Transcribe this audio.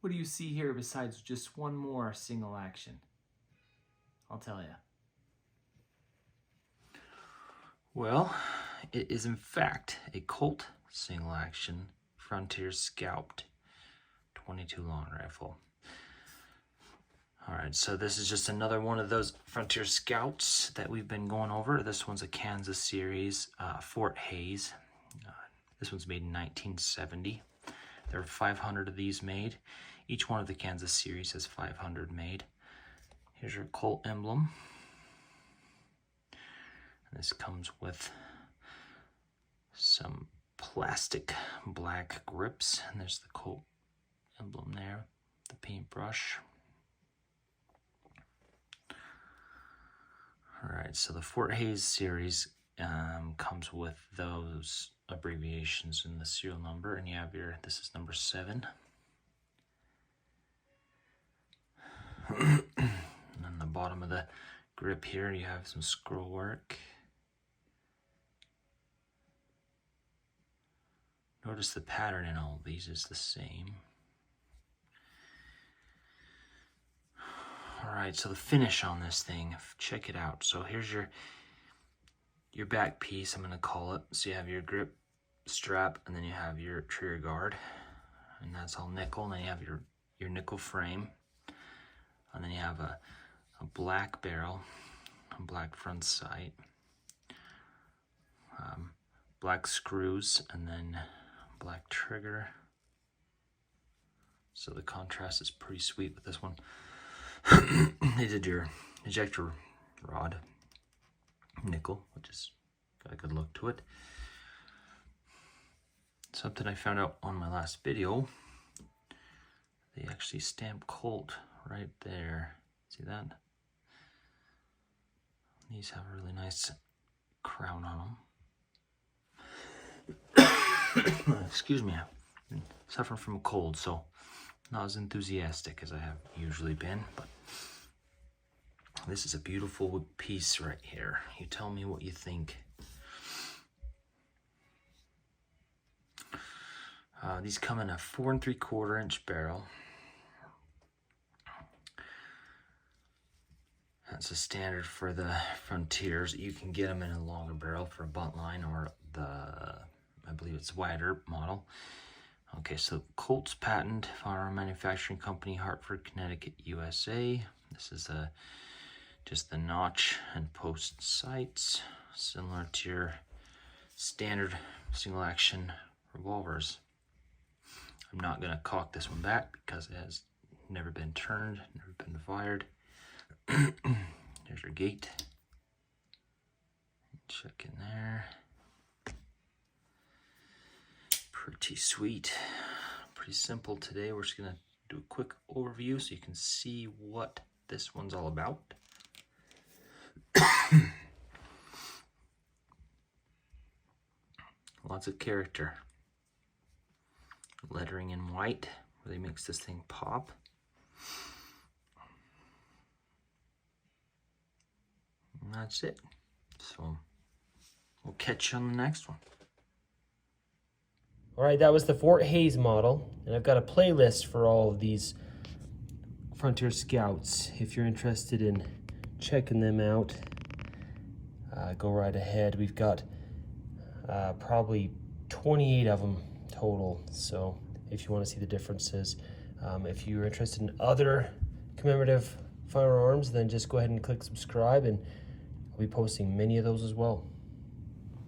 What do you see here besides just one more single action? I'll tell you. Well, it is in fact a Colt single action Frontier Scout 22 long rifle. Alright, so this is just another one of those Frontier Scouts that we've been going over. This one's a Kansas series, Fort Hays. This one's made in 1970. There are 500 of these made. Each one of the Kansas series has 500 made. Here's your Colt emblem. And this comes with some plastic black grips. And there's the Colt emblem there, the paintbrush. Alright, so the Fort Hays series comes with those abbreviations in the serial number, and you have this is number 7. And on the bottom of the grip here, you have some scroll work. Notice the pattern in all of these is the same. Alright, so the finish on this thing, check it out. So here's your back piece, I'm going to call it. So you have your grip strap, and then you have your trigger guard, and that's all nickel. And then you have your nickel frame, and then you have a black barrel, a black front sight, black screws, and then black trigger. So the contrast is pretty sweet with this one. They did your ejector rod, nickel, which is got a good look to it. Something I found out on my last video, they actually stamp Colt right there. See that? These have a really nice crown on them. Excuse me, I've been suffering from a cold, so not as enthusiastic as I have usually been, but this is a beautiful piece right here. You tell me what you think. These come in a 4 3/4 inch barrel. That's a standard for the Frontiers. You can get them in a longer barrel for a buntline or I believe it's wider model. Okay, so Colt's patent, firearm manufacturing company, Hartford, Connecticut, USA. This is just the notch and post sights, similar to your standard single action revolvers. I'm not going to cock this one back because it has never been turned, never been fired. There's your gate. Check in there. Pretty sweet. Pretty simple today. We're just going to do a quick overview so you can see what this one's all about. Lots of character. Lettering in white really makes this thing pop. And that's it. So we'll catch you on the next one. All right, that was the Fort Hays model, and I've got a playlist for all of these Frontier Scouts. If you're interested in checking them out, go right ahead. We've got probably 28 of them total, so if you want to see the differences. If you're interested in other commemorative firearms, then just go ahead and click subscribe, and I'll be posting many of those as well.